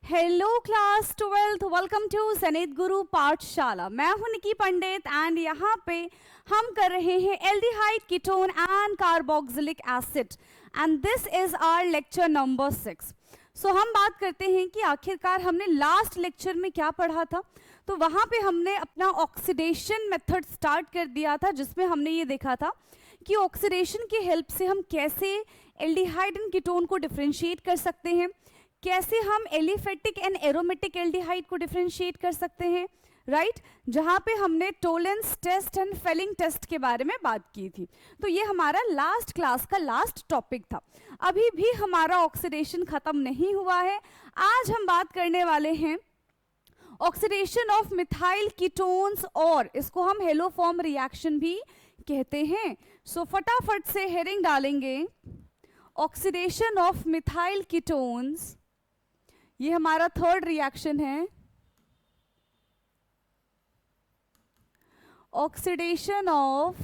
Hello class 12th, welcome to Sanet Guru Pathshala. मैं हूं निकी पंडित and यहाँ पे हम कर रहे हैं aldehyde ketone and carboxylic acid and this is our lecture number 6। So हम बात करते हैं कि आखिरकार हमने लास्ट लेक्चर में क्या पढ़ा था। तो वहाँ पे हमने अपना ऑक्सीडेशन मेथड स्टार्ट कर दिया था, जिसमें हमने ये देखा था कि ऑक्सीडेशन की हेल्प से हम कैसे एल्डिहाइड एंड कीटोन को डिफरेंशिएट कर सकते हैं, कैसे हम एलिफेटिक एंड एरोमेटिक एल्डिहाइड को डिफरेंशिएट कर सकते हैं, राइट। जहां पे हमने Tollens test and Fehling test के बारे में बात की थी। तो ये हमारा लास्ट क्लास का लास्ट टॉपिक था। अभी भी हमारा ऑक्सीडेशन खत्म नहीं हुआ है। आज हम बात करने वाले हैं ऑक्सीडेशन ऑफ मिथाइल कीटोन्स, और इसको हम हेलोफॉर्म रिएक्शन भी कहते हैं। सो फटाफट से हेडिंग डालेंगे, ऑक्सीडेशन ऑफ मिथाइल कीटोन्स। ये हमारा थर्ड रिएक्शन है, ऑक्सीडेशन ऑफ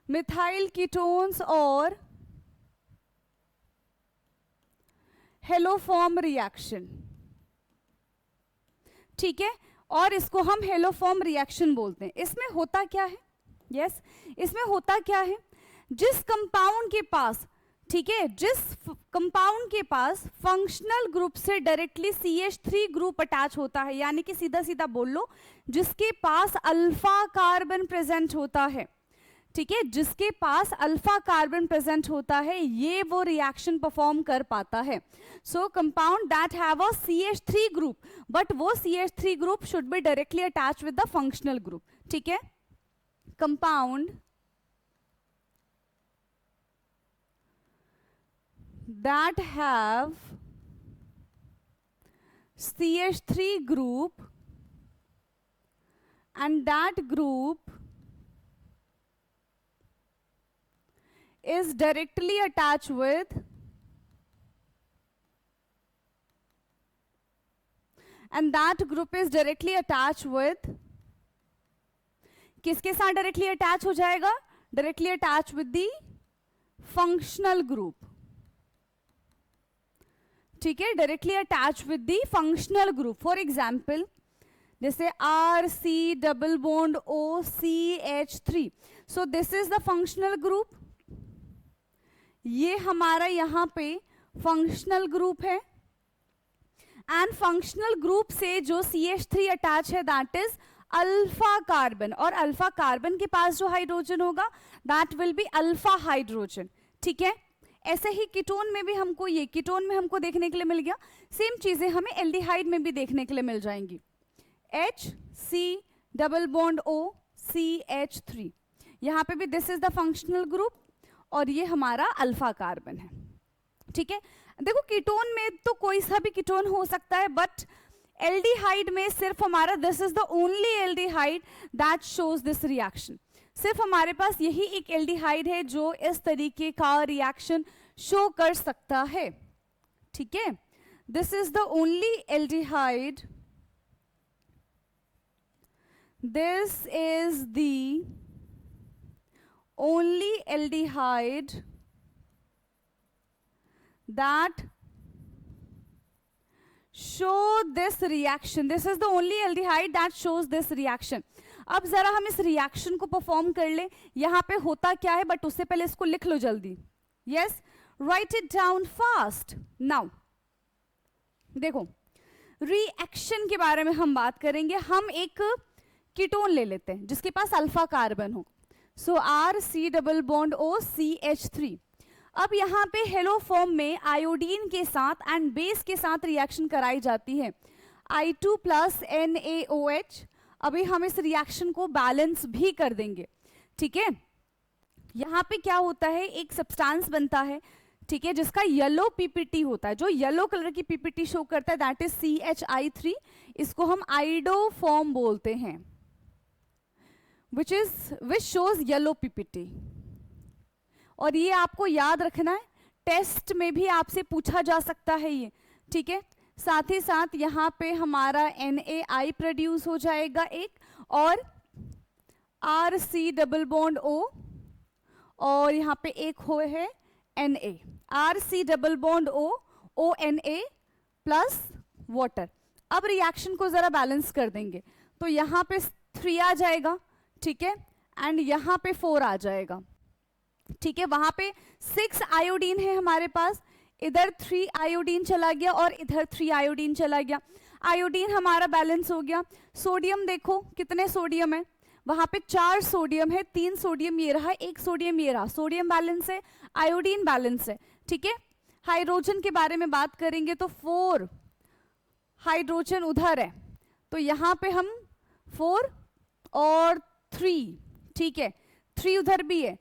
मिथाइल कीटोन्स और हेलोफॉर्म रिएक्शन, ठीक है। और इसको हम हेलोफॉर्म रिएक्शन बोलते हैं। इसमें होता क्या है, यस इसमें होता क्या है, जिस कंपाउंड के पास, ठीक है, जिस कंपाउंड के पास फंक्शनल ग्रुप से डायरेक्टली CH3 ग्रुप अटैच होता है, यानी कि सीधा सीधा बोल लो जिसके पास अल्फा कार्बन प्रेजेंट होता है, ठीक है, जिसके पास अल्फा कार्बन प्रेजेंट होता है, ये वो रिएक्शन परफॉर्म कर पाता है। सो compound that have a CH3 group, but वो CH3 group should be directly attach with the functional group, ठीक है। Compound that have CH3 group and that group is directly attached with किसके साथ directly attach हो जाएगा, directly attach with the functional group, ठीक है, directly attach with the functional group. For example जैसे RC double bond OCH3, so this is the functional group. ये हमारा यहाँ पे फंक्शनल ग्रुप है एंड फंक्शनल ग्रुप से जो CH3 अटैच है दैट इज अल्फा कार्बन, और अल्फा कार्बन के पास जो हाइड्रोजन होगा that will be alpha hydrogen, ठीक है। ऐसे ही कीटोन में भी हमको, ये कीटोन में हमको देखने के लिए मिल गया, सेम चीजें हमें एल्डिहाइड में भी देखने के लिए मिल जाएंगी। HC डबल बॉन्ड OCH3, यहाँ पे भी this is the functional group और ये हमारा अल्फा कार्बन है, ठीक है। देखो कीटोन में तो कोई सा भी कीटोन हो सकता है, बट एल्डिहाइड में सिर्फ हमारा this is the only aldehyde that shows this reaction. सिर्फ हमारे पास यही एक एल्डिहाइड है जो इस तरीके का रिएक्शन शो कर सकता है, ठीक है। This is the only aldehyde, this is the only aldehyde that show this reaction, this is the only aldehyde that shows this reaction. अब जरा हम इस रिएक्शन को परफॉर्म कर ले, यहां पे होता क्या है, बट उससे पहले इसको लिख लो जल्दी, yes right it down fast. Now देखो रिएक्शन के बारे में हम बात करेंगे। हम एक कीटोन ले लेते हैं जिसके पास अल्फा कार्बन हो, सो RC डबल बॉन्ड OCH3। अब यहाँ पे हेलोफॉर्म में आयोडीन के साथ एंड बेस के साथ रिएक्शन कराई जाती है, I2 प्लस NaOH। अभी हम इस रिएक्शन को बैलेंस भी कर देंगे, ठीक है। यहाँ पे क्या होता है, एक सब्सटेंस बनता है, ठीक है, जिसका येलो पीपीटी होता है, जो येलो कलर की पीपीटी शो करता है दैट इज CHI3। इसको हम आइडोफॉर्म बोलते हैं, विच शोज येलो पीपीटी। और ये आपको याद रखना है, टेस्ट में भी आपसे पूछा जा सकता है ये, ठीक है। साथ ही साथ यहाँ पे हमारा NaI प्रोड्यूस हो जाएगा एक, और RC डबल बॉन्ड O, और यहाँ पे एक हो है Na, RC double bond O, ONA plus water. अब रिएक्शन को जरा बैलेंस कर देंगे, तो यहाँ पे 3 आ जाएगा, ठीक है, एंड यहाँ पे 4 आ जाएगा, ठीक है। वहां पे 6 आयोडीन है हमारे पास, इधर 3 आयोडीन चला गया और इधर 3 आयोडीन चला गया। आयोडीन हमारा बैलेंस हो गया। सोडियम देखो कितने सोडियम है, वहां पे 4 सोडियम है, 3 सोडियम ये रहा, 1 सोडियम ये रहा। सोडियम बैलेंस है, आयोडीन बैलेंस है, ठीक है। हाइड्रोजन के बारे में बात करेंगे तो 4 हाइड्रोजन उधर है, तो यहाँ पे हम 4 और 3, ठीक है, 3 उधर भी है।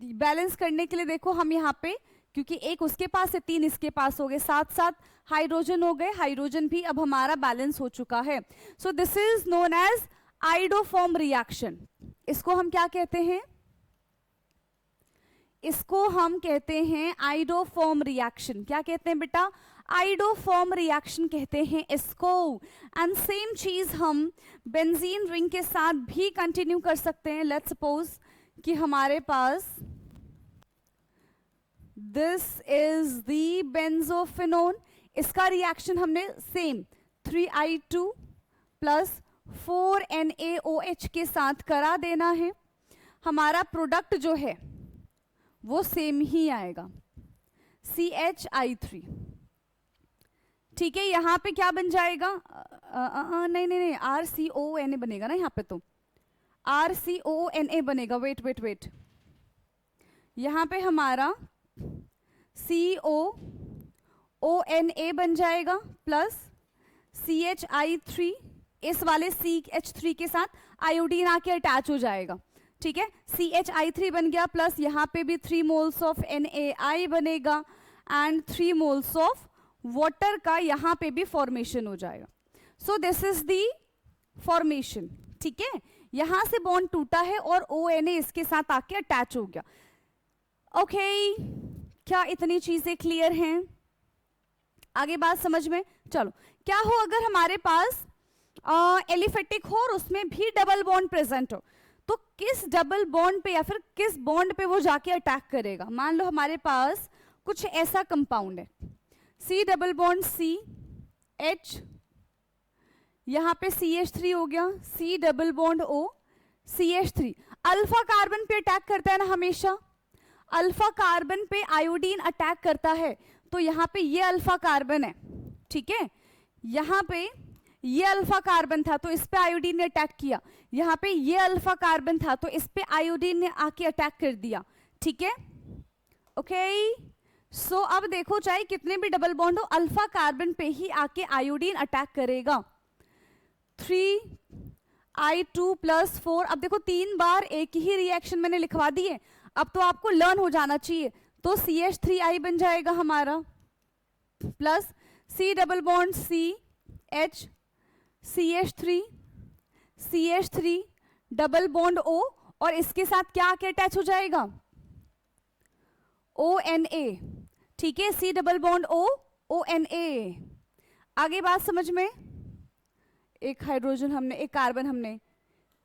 बैलेंस करने के लिए देखो हम यहाँ पे, क्योंकि 1 उसके पास है, 3 इसके पास हो गए, 7 हाइड्रोजन हो गए। हाइड्रोजन भी अब हमारा बैलेंस हो चुका है। So this is known as iodoform reaction. इसको हम क्या कहते हैं? इसको हम कहते हैं आइडोफॉर्म रिएक्शन। क्या कहते हैं बेटा? आइडोफॉर्म रिएक्शन कहते हैं इसको। एंड सेम चीज हम बेंजीन रिंग के साथ भी कंटिन्यू कर सकते हैं। लेट्स सपोज कि हमारे पास दिस इज द बेंजोफिनोन, इसका रिएक्शन हमने सेम 3I2 प्लस 4NaOH के साथ करा देना है। हमारा प्रोडक्ट जो है वो सेम ही आएगा, CHI3, ठीक है। यहां पे क्या बन जाएगा? नहीं, RCONA बनेगा ना, यहाँ पे तो RCONA बनेगा। वेट, यहां पे हमारा COONA बन जाएगा प्लस CHI3, इस वाले CH3 के साथ आयोडीन आके अटैच हो जाएगा, ठीक है। CHI3 बन गया, प्लस यहाँ पे भी 3 मोल्स ऑफ NaI बनेगा एंड 3 मोल्स ऑफ वाटर का यहाँ पे भी फॉर्मेशन हो जाएगा। सो दिस इज दी फॉर्मेशन, ठीक है। यहां से बॉन्ड टूटा है और ONA इसके साथ आके अटैच हो गया। ओके, क्या इतनी चीजें क्लियर हैं? आगे बात समझ में? चलो, क्या हो अगर हमारे पास एलिफेटिक हो और उसमें भी डबल बॉन्ड प्रेजेंट हो, तो किस डबल बॉन्ड पे या फिर किस बॉन्ड पे वो जाके अटैक करेगा? मान लो हमारे पास कुछ ऐसा कंपाउंड है, C double bond C H, यहां पे CH3 हो गया, C double bond O CH3। Alpha carbon पे अटैक करता है ना हमेशा, अल्फा कार्बन पे आयोडीन अटैक करता है, तो यहाँ पे ये अल्फा कार्बन है, ठीक है। यहाँ पे ये अल्फा कार्बन था तो इस पे आयोडीन ने अटैक किया, यहाँ पे ये अल्फा कार्बन था तो इस पे आयोडीन ने आके अटैक कर दिया, ठीक है। ओके, सो अब देखो चाहे कितने भी डबल बॉन्ड हो, अल्फा कार्बन पे ही आके आयोडीन अटैक करेगा। 3I2 प्लस 4, अब देखो 3 बार एक ही रिएक्शन मैंने लिखवा दी है, अब तो आपको लर्न हो जाना चाहिए। तो CH3I बन जाएगा हमारा, plus C double bond C H CH3 double bond O, और इसके साथ क्या आके अटैच हो जाएगा? ONA, ठीक है। C double bond O ONA। आगे बात समझ में? एक हाइड्रोजन हमने, एक कार्बन हमने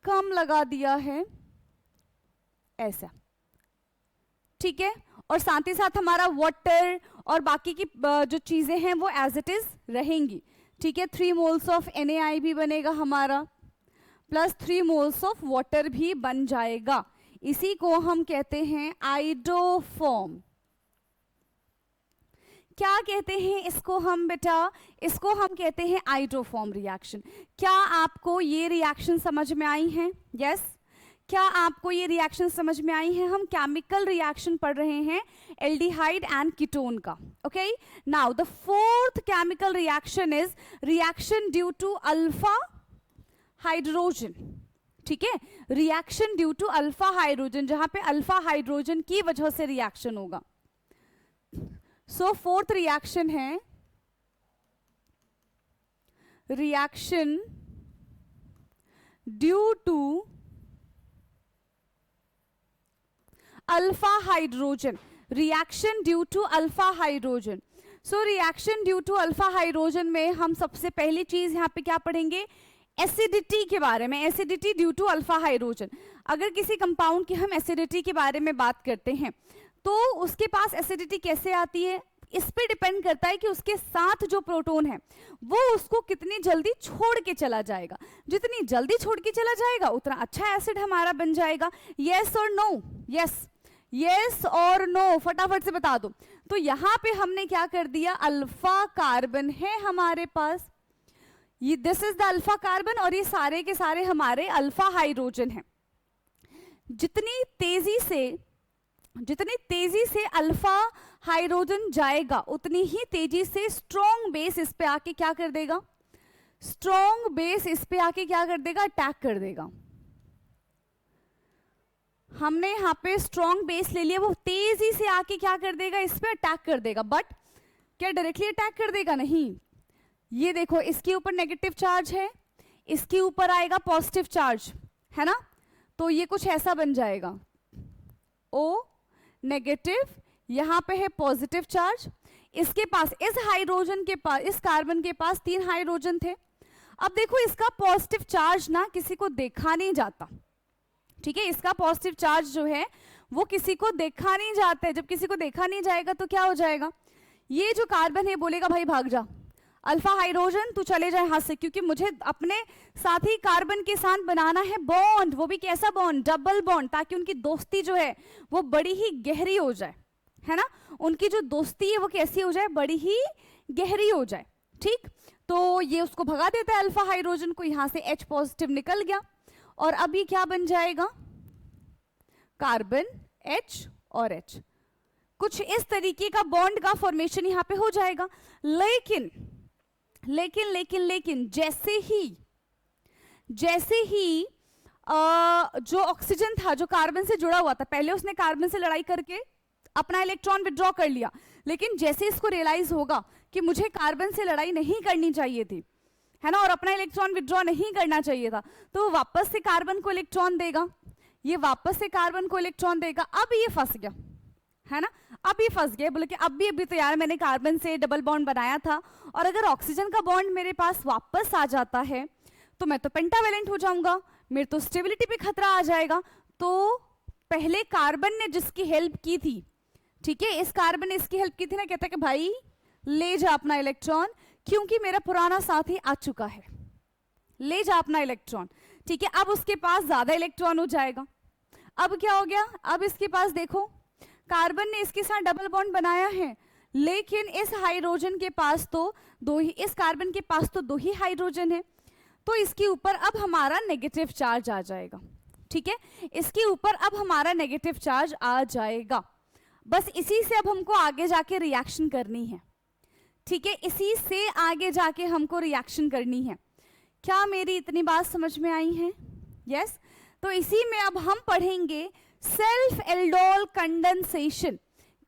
कम लगा दिया है ऐसा, ठीक है। और साथ ही साथ हमारा वाटर और बाकी की जो चीजें हैं वो एज इट इज रहेंगी, ठीक है। 3 मोल्स ऑफ NaI भी बनेगा हमारा, प्लस 3 मोल्स ऑफ वाटर भी बन जाएगा। इसी को हम कहते हैं आइडोफॉर्म। क्या कहते हैं इसको हम बेटा? इसको हम कहते हैं आइडोफॉर्म रिएक्शन। क्या आपको ये रिएक्शन समझ में आई है? यस, क्या आपको ये रिएक्शन समझ में आई है? हम केमिकल रिएक्शन पढ़ रहे हैं एल्डिहाइड एंड कीटोन का। Okay, now the fourth chemical reaction is reaction due to alpha hydrogen, ठीक है। Reaction due to alpha hydrogen, जहां पे अल्फा हाइड्रोजन की वजह से रिएक्शन होगा। सो फोर्थ रिएक्शन है reaction due to alpha hydrogen. Reaction due to alpha hydrogen. So reaction due to alpha hydrogen में हम सबसे पहली चीज यहां पे क्या पढ़ेंगे? एसिडिटी के बारे में। Acidity due to alpha hydrogen. अगर किसी कंपाउंड की हम एसिडिटी के बारे में बात करते हैं तो उसके पास एसिडिटी कैसे आती है, इस पे डिपेंड करता है कि उसके साथ जो प्रोटॉन है वो उसको कितनी जल्दी छोड़ के चला जाएगा। जितनी जल्दी छोड़ के चला जाएगा उतना अच्छा एसिड हमारा बन जाएगा। यस और नो, यस यस और नो, फटाफट से बता दो। तो यहां पे हमने क्या कर दिया, अल्फा कार्बन है हमारे पास, ये this is the alpha carbon, और ये सारे के सारे हमारे अल्फा हाइड्रोजन हैं। जितनी तेजी से अल्फा हाइड्रोजन जाएगा उतनी ही तेजी से स्ट्रॉन्ग बेस इस पे आके क्या कर देगा, स्ट्रॉन्ग बेस इस पे आके क्या कर देगा, अटैक कर देगा। हमने यहाँ पे स्ट्रॉन्ग बेस ले लिया, वो तेजी से आके क्या कर देगा, इस पे अटैक कर देगा। बट क्या डायरेक्टली अटैक कर देगा, नहीं। ये देखो इसके ऊपर नेगेटिव चार्ज है, इसके ऊपर आएगा पॉजिटिव चार्ज, है ना, तो ये कुछ ऐसा बन जाएगा, O नेगेटिव, यहां पे है पॉजिटिव चार्ज। इसके पास, इस हाइड्रोजन के पास, इस कार्बन के पास 3 हाइड्रोजन थे। अब देखो इसका पॉजिटिव चार्ज ना किसी को देखा नहीं जाता, ठीक है, इसका पॉजिटिव चार्ज जो है वो किसी को देखा नहीं जाता है। जब किसी को देखा नहीं जाएगा तो क्या हो जाएगा, ये जो कार्बन है बोलेगा भाई भाग जा, अल्फा हाइड्रोजन तू चले जाए हाथ से, क्योंकि मुझे अपने साथी कार्बन के साथ बनाना है बॉन्ड, वो भी कैसा बॉन्ड, डबल बॉन्ड, ताकि उनकी दोस्ती जो है वो बड़ी ही गहरी हो जाए, है ना, उनकी जो दोस्ती है वो कैसी हो जाए, बड़ी ही गहरी हो जाए, ठीक। तो ये उसको भगा देता है अल्फा हाइड्रोजन को, यहां से H पॉजिटिव निकल गया, और अब ये क्या बन जाएगा, कार्बन H और H, कुछ इस तरीके का बॉन्ड का फॉर्मेशन यहां पे हो जाएगा। लेकिन लेकिन लेकिन लेकिन जैसे ही जो ऑक्सीजन था जो कार्बन से जुड़ा हुआ था, पहले उसने कार्बन से लड़ाई करके अपना इलेक्ट्रॉन विड्रॉ कर लिया, लेकिन जैसे इसको रियलाइज होगा कि मुझे कार्बन से लड़ाई नहीं करनी चाहिए थी, है ना, और अपना इलेक्ट्रॉन विड्रॉ नहीं करना चाहिए था, तो वो वापस से कार्बन को इलेक्ट्रॉन देगा, ये वापस से कार्बन को इलेक्ट्रॉन देगा। अब ये फंस गया, है ना, अब ये फंस गया, बोले कि अभी तो यार मैंने कार्बन से डबल बॉन्ड बनाया था, और अगर ऑक्सीजन का बॉन्ड मेरे पास वापस आ जाता है तो मैं तो पेंटावेलेंट हो जाऊंगा, मेरे तो स्टेबिलिटी पे खतरा आ जाएगा। तो पहले कार्बन ने जिसकी हेल्प की थी, ठीक है, इस कार्बन ने इसकी हेल्प की थी ना, कहता है कि भाई ले जा अपना इलेक्ट्रॉन, क्योंकि मेरा पुराना साथी आ चुका है, ले जा अपना इलेक्ट्रॉन, ठीक है। अब उसके पास ज्यादा इलेक्ट्रॉन हो जाएगा। अब क्या हो गया, अब इसके पास देखो कार्बन ने इसके साथ डबल बॉन्ड बनाया है, लेकिन इस हाइड्रोजन के पास तो दो ही, इस कार्बन के पास तो 2 ही हाइड्रोजन है, तो इसके ऊपर अब हमारा नेगेटिव चार्ज आ जाएगा, ठीक है, इसके ऊपर अब हमारा नेगेटिव चार्ज आ जाएगा। बस इसी से अब हमको आगे जाके रिएक्शन करनी है, ठीक है, इसी से आगे जाके हमको रिएक्शन करनी है। क्या मेरी इतनी बात समझ में आई है? यस। तो इसी में अब हम पढ़ेंगे सेल्फ एल्डोल कंडेंसेशन।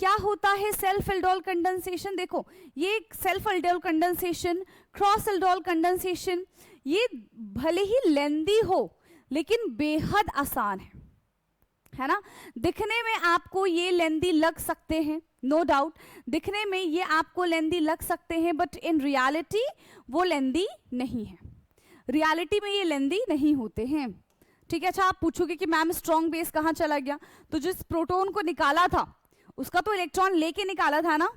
क्या होता है सेल्फ एल्डोल कंडेंसेशन? देखो ये self aldol condensation, cross aldol condensation, ये भले ही लेंदी हो लेकिन बेहद आसान है ना। दिखने में आपको ये लेंदी लग सकते हैं, नो डाउट, दिखने में ये आपको लेंदी लग सकते हैं, बट इन रियलिटी वो लेंदी नहीं है, रियलिटी में ये लेंदी नहीं होते हैं, ठीक है। अच्छा आप पूछोगे कि मैम स्ट्रॉन्ग बेस कहाँ चला गया? तो जिस प्रोटॉन को निकाला था उसका तो इलेक्ट्रॉन लेके निकाला था ना,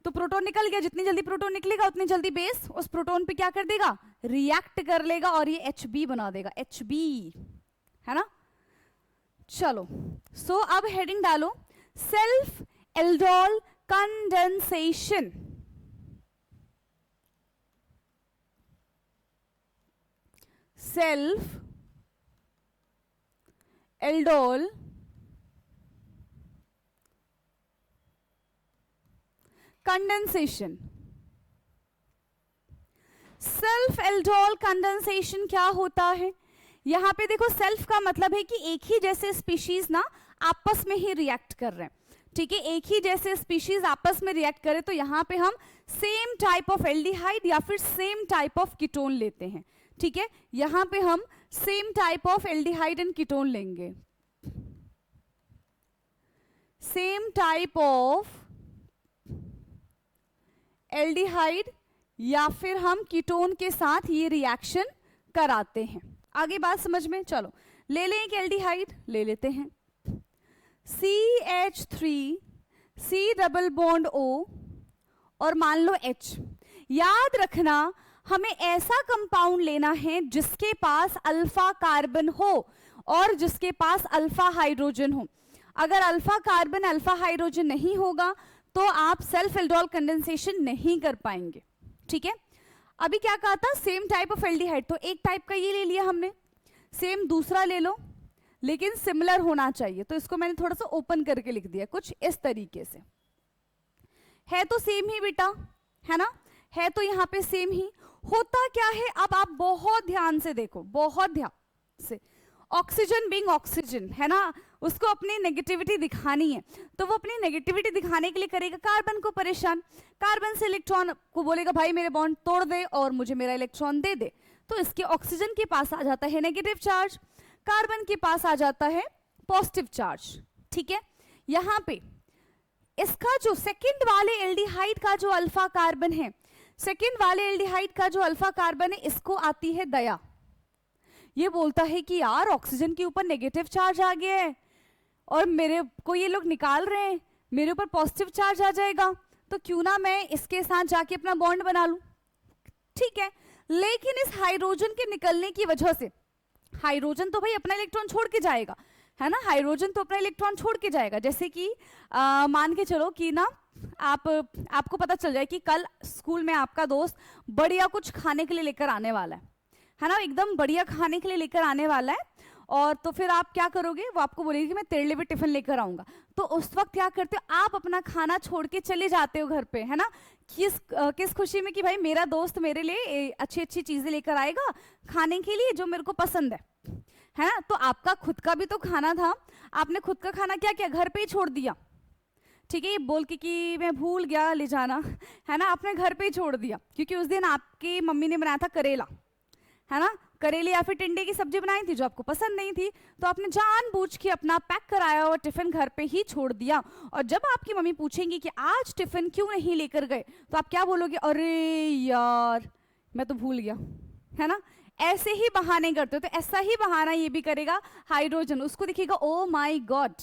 तो प्रोटॉन निकल गया, जितनी जल्दी प्रोटॉन निकलेगा उतनी जल्दी बेस उस प्रोटॉन पे क्या कर देगा, रिएक्ट कर लेगा और ये Hb बना देगा, Hb, है ना। चलो सो अब हेडिंग डालो self aldol condensation. Self aldol condensation. Self aldol condensation क्या होता है? यहां पे देखो सेल्फ का मतलब है कि एक ही जैसे स्पीशीज ना आपस में ही रिएक्ट कर रहे हैं, ठीक है, एक ही जैसे स्पीशीज आपस में रिएक्ट करे, तो यहां पे हम सेम टाइप ऑफ एल्डिहाइड या फिर सेम टाइप ऑफ कीटोन लेते हैं, ठीक है, यहां पे हम same type of aldehyde and ketone लेंगे, सेम टाइप ऑफ एल्डिहाइड या फिर हम कीटोन के साथ ये रिएक्शन कराते हैं। आगे बात समझ में? चलो ले लें एक एल्डिहाइड, ले लेते हैं, CH3 C double bond O और मान लो H। याद रखना हमें ऐसा कंपाउंड लेना है जिसके पास अल्फा कार्बन हो और जिसके पास अल्फा हाइड्रोजन हो। अगर अल्फा कार्बन अल्फा हाइड्रोजन नहीं होगा तो आप सेल्फ एल्डोल कंडेंसेशन नहीं कर पाएंगे। ठीक है, अभी क्या कहा था, सेम टाइप ऑफ एल्डिहाइड, तो एक टाइप का ये ले लिया हमने, सेम दूसरा ले लो लेकिन सिमिलर होना चाहिए, तो इसको मैंने थोड़ा सा ओपन करके लिख दिया कुछ इस तरीके से। है तो सेम ही बेटा, है ना, है तो यहाँ पे सेम ही। होता क्या है, अब आप बहुत ध्यान से देखो, बहुत ध्यान से, ऑक्सीजन बीइंग ऑक्सीजन, है ना, उसको अपनी नेगेटिविटी दिखानी है, तो वो अपनी नेगेटिविटी दिखाने के लिए करेगा कार्बन को परेशान। कार्बन से इलेक्ट्रॉन को बोलेगा भाई मेरे बॉन्ड तोड़ दे और मुझे मेरा इलेक्ट्रॉन दे दे, तो इसके ऑक्सीजन के पास आ जाता है नेगेटिव चार्ज, कार्बन के पास आ जाता है पॉजिटिव चार्ज। ठीक है, यहाँ पे इसका जो सेकंड वाले एल्डिहाइड का जो अल्फा कार्बन है, सेकंड वाले एल्डिहाइड का जो अल्फा कार्बन है, इसको आती है दया। ये बोलता है कि यार ऑक्सीजन के ऊपर नेगेटिव चार्ज आ गया है और मेरे को ये लोग निकाल रहे हैं, मेरे ऊपर पॉजिटिव चार्ज आ जाएगा, तो क्यों ना मैं इसके साथ जाके अपना बॉन्ड बना लूं। ठीक है, लेकिन इस हाइड्रोजन के निकलने की वजह से, हाइड्रोजन तो भाई अपना इलेक्ट्रॉन छोड़ के जाएगा, है ना, हाइड्रोजन तो अपना इलेक्ट्रॉन छोड़ के जाएगा। जैसे कि मान के चलो कि ना आपको पता चल जाए कि कल स्कूल में आपका दोस्त बढ़िया कुछ खाने के लिए लेकर आने वाला है ना, एकदम बढ़िया खाने के लिए लेकर आने वाला है, और तो फिर आप क्या करोगे, वो आपको बोलेगी कि मैं तेरे लिए भी टिफिन लेकर आऊंगा, तो उस वक्त क्या करते हो, आप अपना खाना छोड़ के चले जाते हो घर पे, है ना, किस खुशी में कि भाई मेरा दोस्त मेरे लिए अच्छी अच्छी चीजें लेकर आएगा खाने के लिए जो मेरे को पसंद है ना। तो आपका खुद का भी तो खाना था, आपने खुद का खाना क्या किया, घर पे ही छोड़ दिया। ठीक है, ये बोल के कि मैं भूल गया ले जाना, है ना, आपने घर पे ही छोड़ दिया, क्योंकि उस दिन आपकी मम्मी ने बनाया था करेला, है ना, करेले या फिर टिंडे की सब्जी बनाई थी जो आपको पसंद नहीं थी, तो आपने जानबूझ के अपना पैक कराया हुआ टिफिन घर पे ही छोड़ दिया। और जब आपकी मम्मी पूछेंगी कि आज टिफिन क्यों नहीं लेकर गए, तो आप क्या बोलोगे, अरे यार मैं तो भूल गया, है ना। ऐसे ही बहाने करते हो, तो ऐसा ही बहाना ये भी करेगा हाइड्रोजन, उसको दिखेगा ओ माय गॉड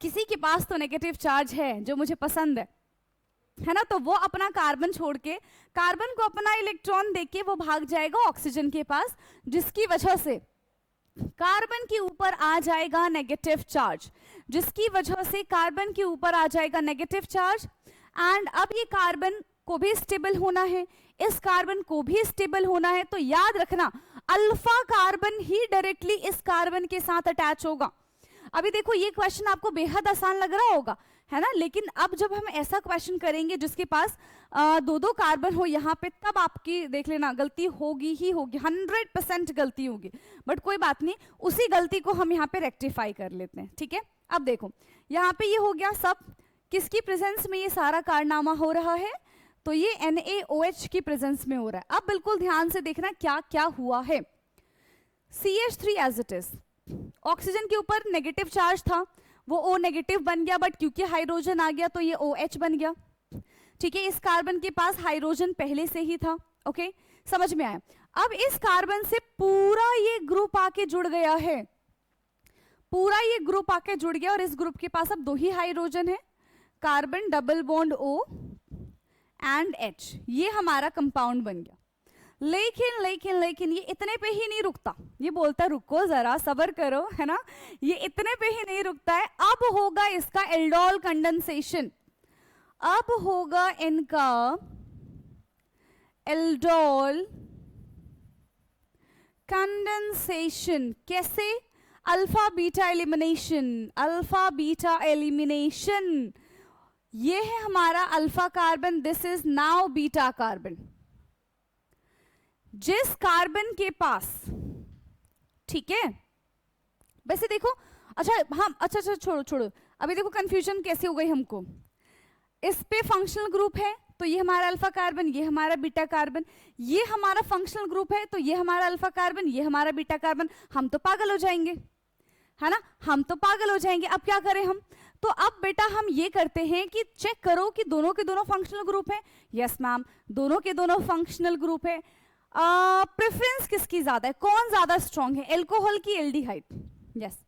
किसी के पास तो नेगेटिव चार्ज है जो मुझे पसंद है ना, तो वो अपना कार्बन छोड़ के, कार्बन को अपना इलेक्ट्रॉन देके वो भाग जाएगा ऑक्सीजन के पास, जिसकी वजह से कार्बन के ऊपर आ जाएगा नेगेटिव चार्ज, जिसकी वजह से कार्बन के ऊपर आ जाएगा नेगेटिव चार्ज। एंड अब ये कार्बन को भी स्टेबल होना है, इस कार्बन को भी स्टेबल होना है, तो याद रखना अल्फा कार्बन ही डायरेक्टली इस कार्बन के साथ अटैच होगा। अभी देखो ये क्वेश्चन आपको बेहद आसान लग रहा होगा, है ना, लेकिन अब जब हम ऐसा क्वेश्चन करेंगे जिसके पास दो दो कार्बन हो यहाँ पे, तब आपकी देख लेना गलती होगी ही होगी, 100% गलती होगी, बट कोई बात नहीं, उसी गलती को हम यहाँ पे रेक्टिफाई कर लेते हैं। ठीक है, अब देखो यहाँ पे ये हो गया सब, किसकी प्रेजेंस में ये सारा कारनामा हो रहा है, तो ये NaOH की प्रेजेंस में हो रहा है। अब बिल्कुल ध्यान से देखना क्या क्या हुआ है। CH3 as it is, oxygen के ऊपर नेगेटिव चार्ज था, वो O नेगेटिव बन गया, बट क्योंकि हाइड्रोजन आ गया तो ये OH बन गया। ठीक है, इस कार्बन के पास हाइड्रोजन पहले से ही था। ओके, समझ में आया। अब इस कार्बन से पूरा ये ग्रुप आके जुड़ गया है, पूरा ये ग्रुप आके जुड़ गया, और इस ग्रुप के पास अब दो ही हाइड्रोजन है, carbon double bond O and H, ये हमारा कंपाउंड बन गया। लेकिन लेकिन लेकिन ये इतने पे ही नहीं रुकता, ये बोलता रुको जरा सब्र करो, है ना, ये इतने पे ही नहीं रुकता है, अब होगा इसका एल्डोल कंडेंसेशन, अब होगा इनका एल्डोल कंडेंसेशन। कैसे, alpha beta elimination, alpha beta elimination, ये है हमारा alpha carbon, this is now beta carbon. जिस कार्बन के पास, ठीक है, वैसे देखो, अच्छा हाँ, अच्छा छोड़ो, अभी देखो कंफ्यूजन कैसे हो गई हमको, इस पे फंक्शनल ग्रुप है तो ये हमारा अल्फा कार्बन, ये हमारा बीटा कार्बन, ये हमारा फंक्शनल ग्रुप है तो ये हमारा अल्फा कार्बन, ये हमारा बीटा कार्बन, हम तो पागल हो जाएंगे, है ना, हम तो पागल हो जाएंगे। अब क्या करें हम, तो अब बेटा हम ये करते हैं कि चेक करो कि दोनों के दोनों फंक्शनल ग्रुप है। यस मैम, दोनों के दोनों फंक्शनल ग्रुप है। प्रेफरेंस किसकी ज्यादा है, कौन ज्यादा स्ट्रॉन्ग है, एल्कोहल की एल्डिहाइड? यस,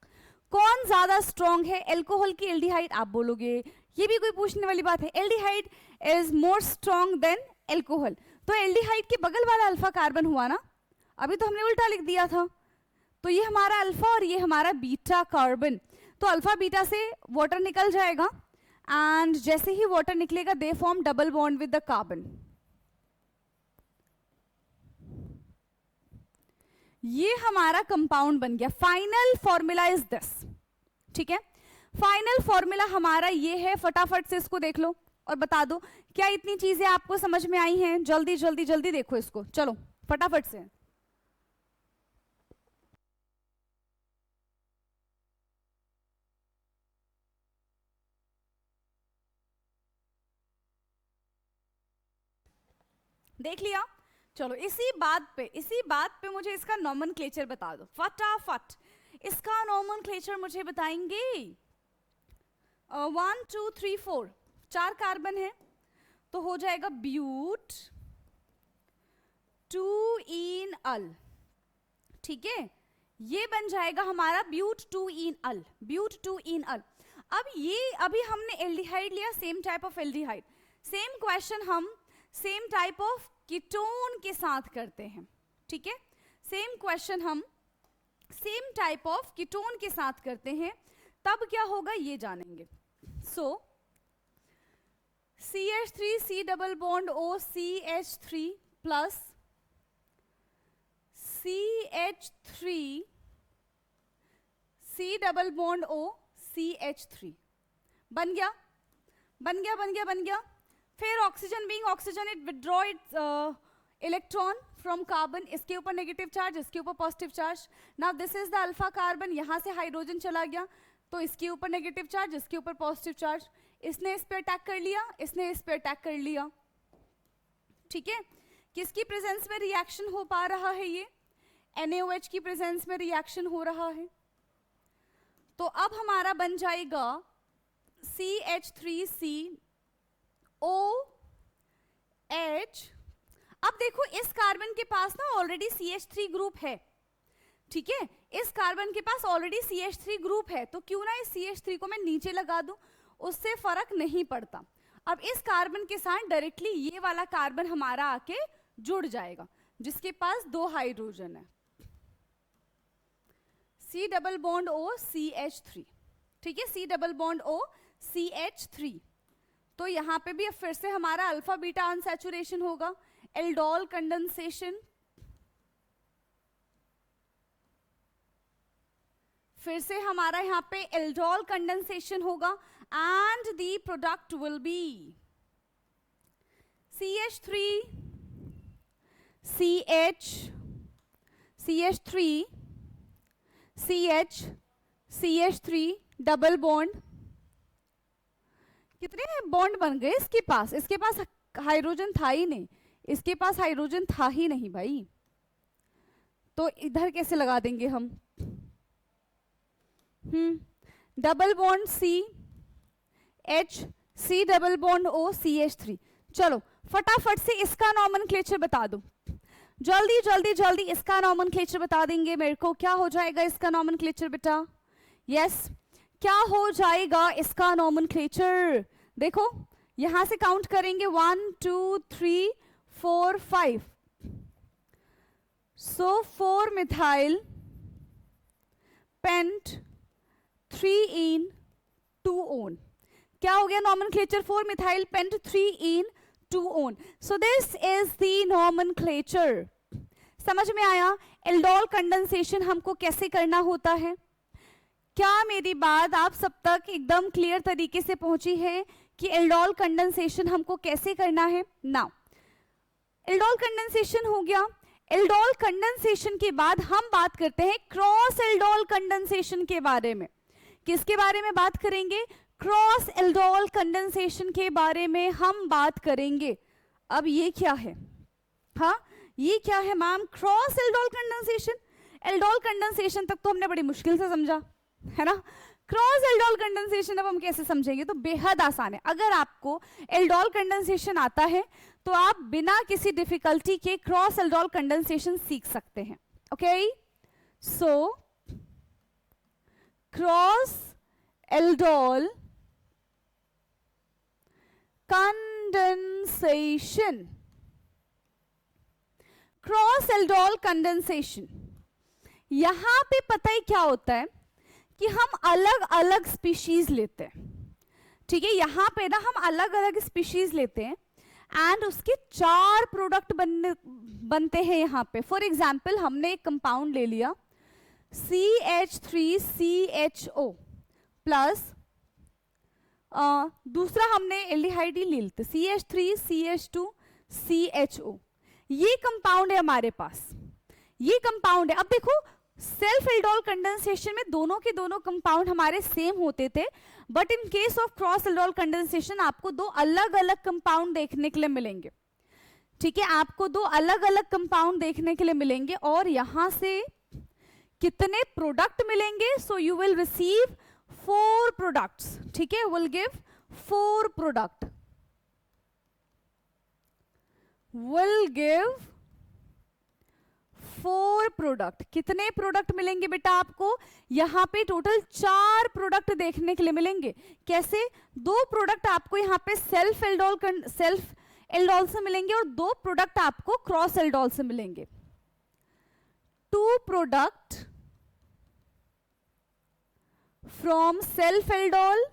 कौन ज्यादा स्ट्रॉन्ग है, एल्कोहल की एल्डिहाइड? आप बोलोगे ये भी कोई पूछने वाली बात है, aldehyde is more strong than alcohol. तो एल्डिहाइड के बगल वाला अल्फा कार्बन हुआ ना, अभी तो हमने उल्टा लिख दिया था। तो ये हमारा अल्फा और ये हमारा बीटा कार्बन। तो अल्फा बीटा से वाटर निकल जाएगा एंड जैसे ही वाटर निकलेगा they form double bond with the carbon. ये हमारा कंपाउंड बन गया। फाइनल फॉर्मूला इज दिस, ठीक है। फाइनल फॉर्मूला हमारा ये है, फटाफट से इसको देख लो और बता दो क्या इतनी चीजें आपको समझ में आई हैं। जल्दी जल्दी जल्दी देखो इसको, चलो फटाफट से। देख लिया? चलो इसी बात पे मुझे इसका नॉमेनक्लेचर बता दो फटाफट। इसका नॉमेनक्लेचर मुझे बताएंगे। 1 2 3 4 4 कार्बन है तो हो जाएगा ब्यूट 2 इन अल, ठीक है। ये बन जाएगा हमारा ब्यूट 2 इन अल, ब्यूट 2 इन अल। अब ये अभी हमने एल्डिहाइड लिया, same type of aldehyde. Same question हम सेम टाइप ऑफ कीटोन के साथ करते हैं, ठीक है। सेम क्वेश्चन हम सेम टाइप ऑफ कीटोन के साथ करते हैं, तब क्या होगा ये जानेंगे। सो CH3 C double bond O CH3 plus CH3 C double bond O CH3 बन गया, बन गया, बन गया, बन गया। फिर oxygen being oxygen it withdraw it's electron from carbon, इसके ऊपर नेगेटिव चार्ज, इसके ऊपर positive charge. Now this is the alpha carbon, यहां से हाइड्रोजन चला गया तो इसके ऊपर नेगेटिव चार्ज, इसके ऊपर पॉजिटिव चार्ज। इसने इस पे अटैक कर लिया, इसने इस पे अटैक कर लिया, ठीक है। किसकी प्रेजेंस में रिएक्शन हो पा रहा है? ये NaOH की प्रेजेंस में रिएक्शन हो रहा है। तो अब हमारा बन जाएगा CH3C OH। अब देखो इस कार्बन के पास ना ऑलरेडी CH3 ग्रुप है, ठीक है। इस कार्बन के पास ऑलरेडी CH3 ग्रुप है, तो क्यों ना इस CH3 को मैं नीचे लगा दूं, उससे फर्क नहीं पड़ता। अब इस कार्बन के साथ डायरेक्टली ये वाला कार्बन हमारा आके जुड़ जाएगा जिसके पास 2 हाइड्रोजन है, C double bond O CH3, ठीक है। C double bond O CH3। तो यहां पे भी अब फिर से हमारा अल्फा बीटा अनसैचुरेशन होगा, एल्डोल कंडेंसेशन, फिर से हमारा यहाँ पे एल्डोल कंडेंसेशन होगा and the product will B CH3 CH CH3 CH CH3 double bond. कितने बॉन्ड बन गए इसके पास? इसके पास हाइड्रोजन था ही नहीं, इसके पास हाइड्रोजन था ही नहीं भाई, तो इधर कैसे लगा देंगे हम? Double bond C H C double bond O CH3। चलो फटाफट से इसका नॉमेनक्लेचर बता दो, जल्दी जल्दी जल्दी इसका नॉमेनक्लेचर बता देंगे मेरे को। क्या हो जाएगा इसका नॉमेनक्लेचर बेटा? यस, क्या हो जाएगा इसका नॉमेनक्लेचर? देखो यहां से काउंट करेंगे 1 2 3 4 5। सो 4 मिथाइल पेंट 3 इन 2 ओन। क्या हो गया nomenclature? 4 methyl paint 3 in 2 own. So this is the nomenclature. समझ में आया एल्डोल कंडेंसेशन हमको कैसे करना होता है? क्या मेरी बात आप सब तक एकदम क्लियर तरीके से पहुंची है कि एल्डोल कंडेंसेशन हमको कैसे करना है? नाउ एल्डोल कंडेंसेशन हो गया। एल्डोल कंडेंसेशन के बाद हम बात करते हैं क्रॉस एल्डोल कंडेंसेशन के बारे में। किसके बारे में बात करेंगे? क्रॉस एल्डोल कंडेंसेशन के बारे में हम बात करेंगे। अब ये क्या है? हाँ ये क्या है ma'am? Cross aldol condensation. Aldol condensation तक तो हमने बड़ी मुश्किल से समझा है ना। क्रॉस एल्डोल कंडेंसेशन अब हम कैसे समझेंगे? तो बेहद आसान है। अगर आपको एल्डोल कंडेंसेशन आता है तो आप बिना किसी डिफिकल्टी के क्रॉस एल्डोल कंडेंसेशन सीख सकते हैं। Okay, so cross aldol condensation, cross aldol condensation. यहां पे पता ही क्या होता है कि हम अलग अलग स्पीशीज लेते हैं, ठीक है। यहां पे ना हम अलग अलग स्पीशीज लेते हैं एंड उसके 4 प्रोडक्ट बनते हैं यहां पे। फॉर एग्जाम्पल हमने एक कंपाउंड ले लिया CH3CHO प्लस दूसरा हमने एल्डिहाइड ही ले लेते CH3CH2CHO। ये कंपाउंड है हमारे पास, ये कंपाउंड है। अब देखो सेल्फ एल्डोल कंडेंसेशन में दोनों के दोनों कंपाउंड हमारे सेम होते थे, but in case of cross aldol condensation आपको 2 अलग अलग कंपाउंड देखने के लिए मिलेंगे, ठीक है। आपको 2 अलग अलग कंपाउंड देखने के लिए मिलेंगे और यहां से कितने प्रोडक्ट मिलेंगे? So you will receive 4 products, ठीक है। Will give 4 product, will give 4 product. कितने प्रोडक्ट मिलेंगे बेटा आपको? यहां पे टोटल 4 प्रोडक्ट देखने के लिए मिलेंगे। कैसे? 2 प्रोडक्ट आपको यहां पे सेल्फ एल्डोल से मिलेंगे और 2 प्रोडक्ट आपको क्रॉस एल्डोल से मिलेंगे। 2 product from self aldol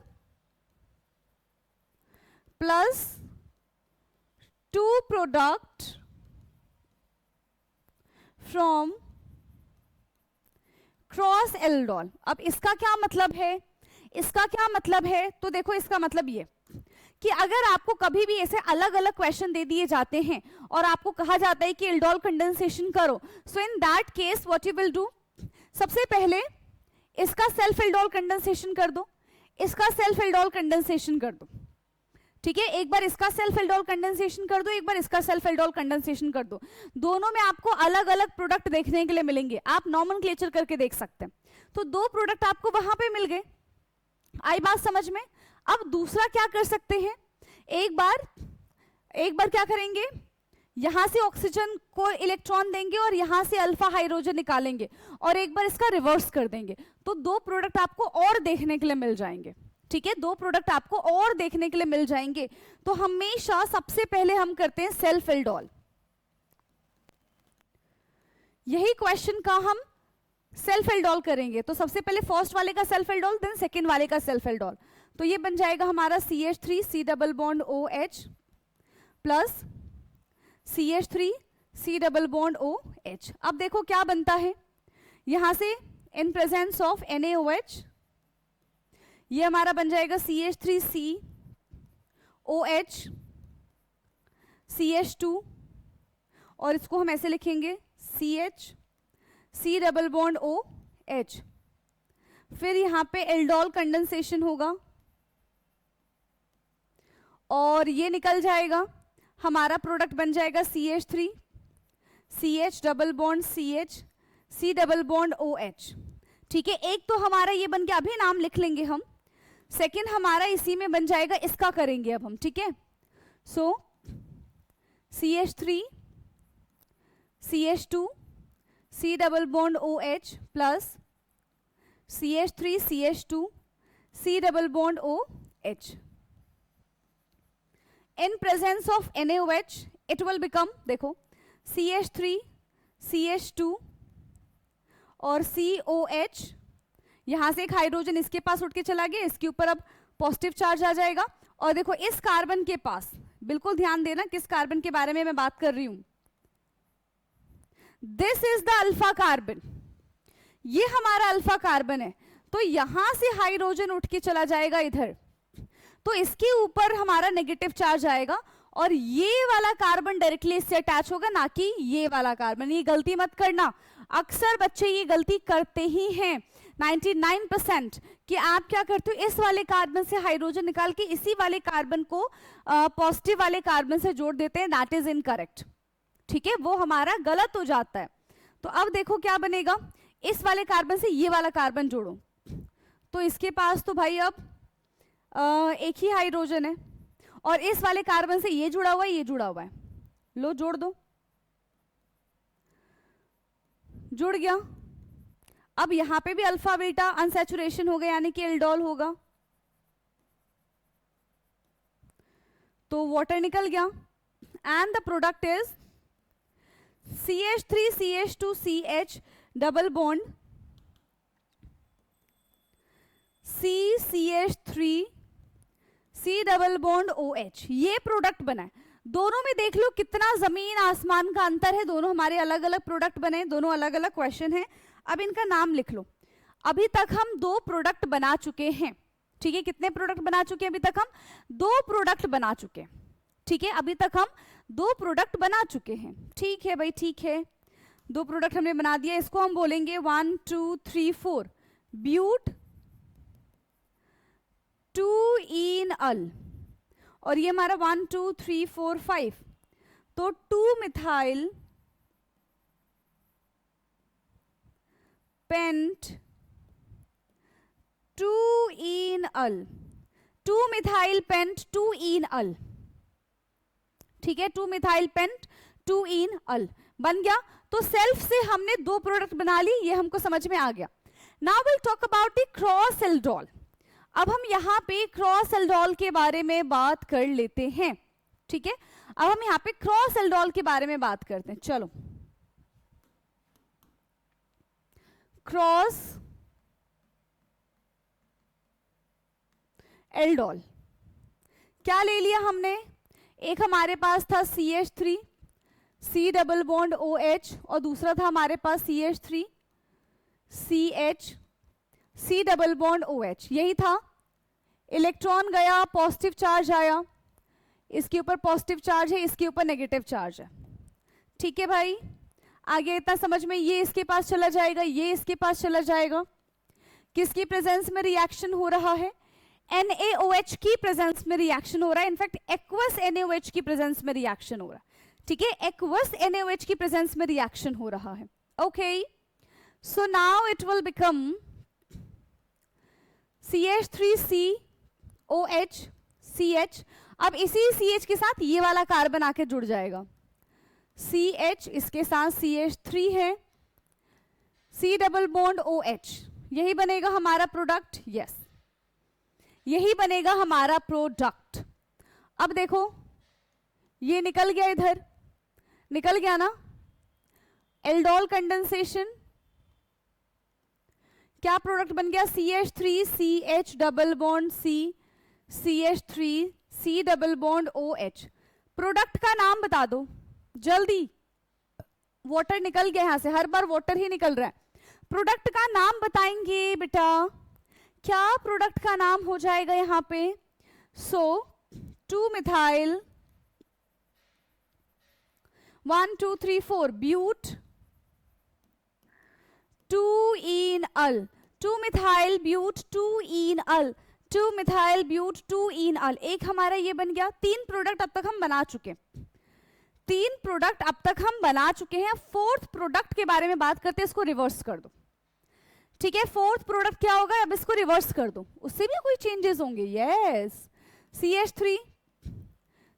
plus 2 product from cross aldol. अब इसका क्या मतलब है? इसका क्या मतलब है? तो देखो इसका मतलब ये कि अगर आपको कभी भी ऐसे अलग अलग क्वेश्चन दे दिए जाते हैं और आपको कहा जाता है कि एल्डोल कंडेंसेशन करो, so in that case what you will do, सबसे पहले इसका सेल्फ एल्डोल कंडेंसेशन कर दो, इसका सेल्फ एल्डोल कंडेंसेशन कर दो, ठीक है। एक बार इसका सेल्फ एल्डोल कंडेंसेशन कर दो, एक बार इसका सेल्फ एल्डोल कंडेंसेशन कर दो। दोनों में आपको अलग अलग प्रोडक्ट देखने के लिए मिलेंगे, आप नॉमेनक्लेचर करके देख सकते हैं। तो 2 प्रोडक्ट आपको वहां पे मिल गए, आई बात समझ में? अब दूसरा क्या कर सकते हैं, एक बार क्या करेंगे, यहां से ऑक्सीजन को इलेक्ट्रॉन देंगे और यहां से अल्फा हाइड्रोजन निकालेंगे और एक बार इसका रिवर्स कर देंगे, तो 2 प्रोडक्ट आपको और देखने के लिए मिल जाएंगे, ठीक है। 2 प्रोडक्ट आपको और देखने के लिए मिल जाएंगे। तो हमेशा सबसे पहले हम करते हैं सेल्फ एल्डोल। यही क्वेश्चन का हम सेल्फ एल्डोल करेंगे, तो सबसे पहले फर्स्ट वाले का सेल्फ एल्डोल, देन सेकंड वाले का सेल्फ एल्डोल। तो ये बन जाएगा हमारा CH3 double bond OH plus CH3 double bond OH। अब देखो क्या बनता है, यहां से इन प्रेजेंस ऑफ NaOH ये हमारा बन जाएगा CH3COH CH2 और इसको हम ऐसे लिखेंगे CH डबल बॉन्ड OH। फिर यहां पे एल्डोल कंडेंसेशन होगा और ये निकल जाएगा, हमारा प्रोडक्ट बन जाएगा CH3 CH double bond CH C double bond OH, ठीक है। एक तो हमारा ये बन गया, अभी नाम लिख लेंगे हम। सेकंड हमारा इसी में बन जाएगा, इसका करेंगे अब हम, ठीक है। सो CH3 CH2 C double bond OH plus CH3 CH2 C double bond OH। In presence of NaOH it will become, देखो CH3 CH2 और COH, यहां से एक हाइड्रोजन इसके पास उठ के चला गया, इसके ऊपर अब पॉजिटिव चार्ज आ जाएगा। और देखो इस कार्बन के पास, बिल्कुल ध्यान देना किस कार्बन के बारे में मैं बात कर रही हूं, this is the alpha carbon, ये हमारा अल्फा कार्बन है। तो यहां से हाइड्रोजन उठ के चला जाएगा इधर, तो इसके ऊपर हमारा नेगेटिव चार्ज आएगा और ये वाला कार्बन डायरेक्टली इससे अटैच होगा, ना कि ये वाला कार्बन। ये गलती मत करना, अक्सर बच्चे ये गलती करते ही हैं 99%, कि आप क्या करते हो, इस वाले कार्बन से हाइड्रोजन निकाल के इसी वाले कार्बन को पॉजिटिव वाले कार्बन से जोड़ देते हैं। दैट इज इनकरेक्ट, ठीक है, वो हमारा गलत हो जाता है। तो अब देखो क्या बनेगा, इस वाले कार्बन से ये वाला कार्बन जोड़ो, तो इसके पास तो भाई अब एक ही हाइड्रोजन है और इस वाले कार्बन से ये जुड़ा हुआ है, ये जुड़ा हुआ है, लो जोड़ दो, जुड़ गया। अब यहां पे भी अल्फा बीटा अनसैचुरेशन हो गया, यानी कि एल्डोल होगा, तो वाटर निकल गया, and the product is CH3 CH2 CH double bond C CH3 C double bond OH, ये प्रोडक्ट बना है। दोनों में देख लो कितना जमीन आसमान का अंतर है, दोनों हमारे अलग अलग प्रोडक्ट बने, दोनों अलग अलग क्वेश्चन है। अब इनका नाम लिख लो। अभी तक हम 2 प्रोडक्ट बना चुके हैं, ठीक है। कितने प्रोडक्ट बना चुके हैं? अभी तक हम 2 प्रोडक्ट बना चुके हैं, ठीक है। अभी तक हम 2 प्रोडक्ट बना चुके हैं, ठीक है भाई, ठीक है। 2 प्रोडक्ट हमने बना दिया, इसको हम बोलेंगे 1 2 3 4 ब्यूट 2 इन अल, और ये हमारा 1 2 3 4 5, तो 2 methyl paint 2 en al, 2 methyl paint 2 en अल, ठीक है। 2 मिथाइल पेंट 2 इन अल बन गया। तो सेल्फ से हमने 2 प्रोडक्ट बना ली, ये हमको समझ में आ गया। Now will talk about the cross aldol. अब हम यहाँ पे क्रॉस एल्डोल के बारे में बात कर लेते हैं, ठीक है। अब हम यहाँ पे क्रॉस एल्डोल के बारे में बात करते हैं, चलो। क्रॉस एल्डोल क्या ले लिया हमने? एक हमारे पास था CH3 C double bond OH, और दूसरा था हमारे पास CH3 CH C double bond OH, यही था। इलेक्ट्रॉन गया, पॉजिटिव चार्ज आया, इसके ऊपर पॉजिटिव चार्ज है, इसके ऊपर नेगेटिव चार्ज है, ठीक है भाई। आगे इतना समझ में, ये इसके पास चला जाएगा, ये इसके पास चला जाएगा। किसकी प्रेजेंस में रिएक्शन हो रहा है? NaOH की प्रेजेंस में रिएक्शन हो रहा है। इनफैक्ट एक्वस NaOH की प्रेजेंस में रिएक्शन हो रहा है, ठीक है। एक्वस NaOH की प्रेजेंस में रिएक्शन हो रहा है, okay. So now it will become CH3COH CH। अब इसी CH के साथ ये वाला कार्बन आके जुड़ जाएगा, CH इसके साथ CH3 है, C डबल बॉन्ड OH, यही बनेगा हमारा प्रोडक्ट, यस, यही बनेगा हमारा प्रोडक्ट। अब देखो ये निकल गया, इधर निकल गया ना, एल्डोल कंडेंसेशन, क्या प्रोडक्ट बन गया? CH3 CH double bond C CH3 C double bond OH। Product का नाम बता दो जल्दी, वाटर निकल गया यहां से, हर बार वाटर ही निकल रहा है। प्रोडक्ट का नाम बताएंगे बेटा, क्या प्रोडक्ट का नाम हो जाएगा यहां पे? So 2 methyl 1 2 3 4 but 2 en al, 2 methyl but 2 en al, 2 methyl but 2 en al. एक हमारा ये बन गया। 3 प्रोडक्ट अब तक हम बना चुके हैं, 3 प्रोडक्ट अब तक हम बना चुके हैं। 4th प्रोडक्ट के बारे में बात करते हैं, इसको रिवर्स कर दो, ठीक है। 4th प्रोडक्ट क्या होगा? अब इसको रिवर्स कर दो, उससे भी कोई चेंजेस होंगे, yes. CH3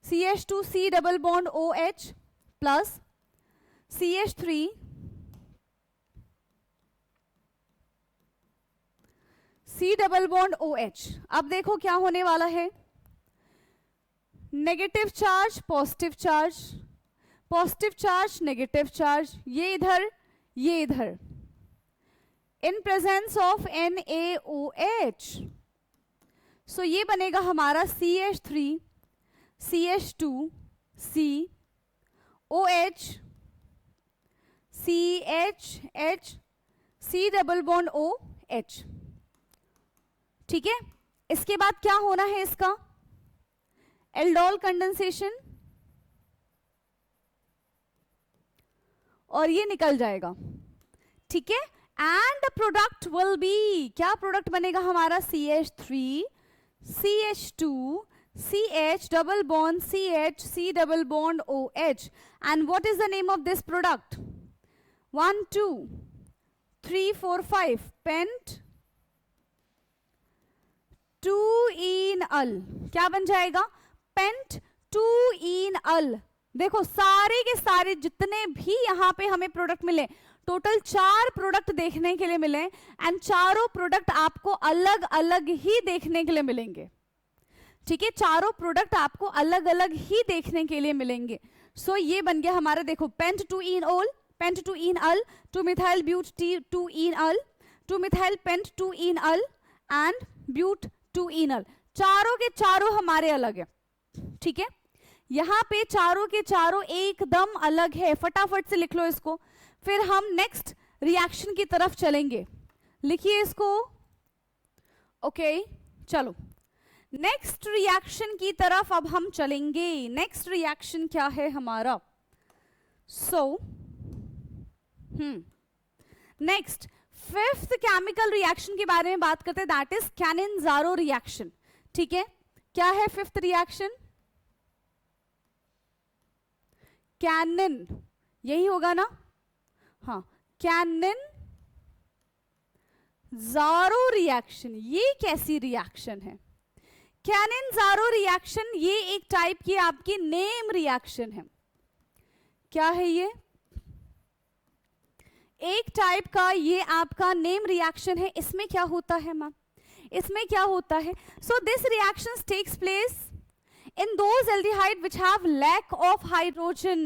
CH2 C double bond OH plus CH3 C double bond OH। अब देखो क्या होने वाला है, negative charge positive charge, positive charge negative charge, ये इधर ये इधर, इन प्रेजेंस ऑफ NaOH। सो ये बनेगा हमारा CH3 CH2 C OH CH C double bond OH, ठीक है। इसके बाद क्या होना है इसका? एल्डोल कंडेंसेशन, और ये निकल जाएगा, ठीक है। And the product will be, क्या प्रोडक्ट बनेगा हमारा? CH3 CH2 CH double bond CH C double bond OH। And what is the name of this product? 1 2 3 4 5 pent 2 en al, क्या बन जाएगा? Pent 2 en al. देखो सारे के सारे जितने भी यहां पे हमें प्रोडक्ट मिले, टोटल 4 प्रोडक्ट देखने के लिए मिले एंड चारों प्रोडक्ट आपको अलग अलग ही देखने के लिए मिलेंगे, ठीक है, चारों प्रोडक्ट आपको अलग अलग ही देखने के लिए मिलेंगे। सो ये बन गया हमारा, देखो pent two enol, pent two enal, two methyl but two enal, two methyl pent two enal and but two enal, चारों के चारों हमारे अलग है, ठीक है। यहां पे चारों के चारों एकदम अलग है, फटाफट से लिख लो इसको। फिर हम नेक्स्ट रिएक्शन की तरफ चलेंगे, लिखिए इसको। ओके चलो नेक्स्ट रिएक्शन की तरफ अब हम चलेंगे। नेक्स्ट रिएक्शन क्या है हमारा? नेक्स्ट फिफ्थ केमिकल रिएक्शन के बारे में बात करते हैं, दैट इज कैनिन-ज़ारो रिएक्शन, ठीक है। क्या है फिफ्थ रिएक्शन? कैनिन, यही होगा ना? हाँ, कैनिन-ज़ारो रिएक्शन। ये कैसी रिएक्शन है? कैनिन-ज़ारो रिएक्शन ये एक टाइप की आपकी नेम रिएक्शन है। क्या है ये? एक टाइप का ये आपका नेम रिएक्शन है। इसमें क्या होता है मैम? इसमें क्या होता है? So this reaction takes place in those aldehyde which have lack of hydrogen,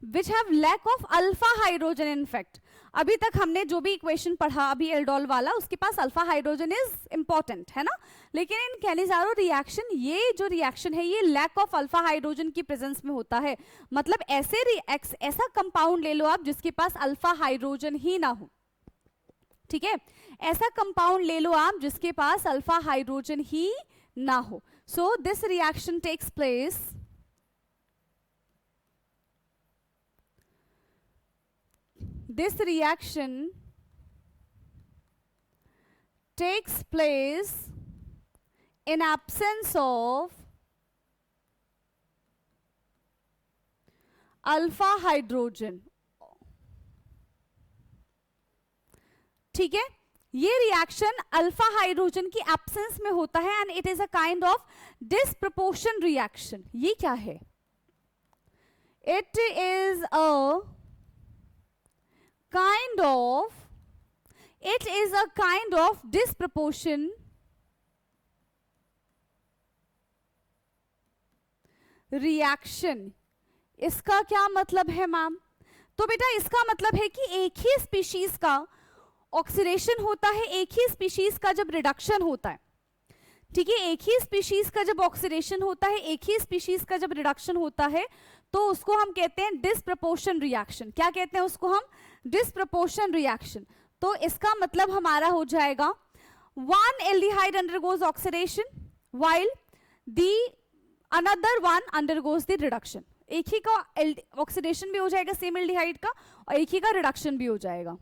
which have lack of alpha hydrogen in fact। अभी तक हमने जो भी इक्वेशन पढ़ा अभी एल्डोल वाला, उसके पास अल्फा हाइड्रोजन इज इंपॉर्टेंट है ना, लेकिन इन कैनिन-ज़ारो रिएक्शन ये जो रिएक्शन है ये लैक ऑफ अल्फा हाइड्रोजन की प्रेजेंस में होता है। मतलब ऐसा कंपाउंड ले लो आप जिसके पास अल्फा हाइड्रोजन ही ना हो, ठीक है, ऐसा कंपाउंड ले लो आप जिसके पास अल्फा हाइड्रोजन ही ना हो। So this reaction takes place in absence of alpha hydrogen, ठीक है। ये रिएक्शन अल्फा हाइड्रोजन की एब्सेंस में होता है and it is a kind of disproportion reaction. ये क्या है? It is a kind of disproportion reaction. इसका क्या मतलब है मैम? तो बेटा इसका मतलब है कि एक ही स्पीशीज का ऑक्सीडेशन होता है, एक ही स्पीशीज का जब रिडक्शन होता है, ठीक है, एक ही स्पीशीज का जब ऑक्सीडेशन होता है, एक ही स्पीशीज का जब रिडक्शन होता है, तो उसको हम कहते हैं डिसप्रपोर्शन रिएक्शन। क्या कहते हैं उसको हम? Disproportion reaction. तो इसका मतलब हमारा हो जाएगा one aldehyde undergoes oxidation while the another one undergoes the reduction। एक ही का ऑक्सीडेशन भी हो जाएगा सेम एल्डिहाइड का और एक ही का रिडक्शन भी हो जाएगा।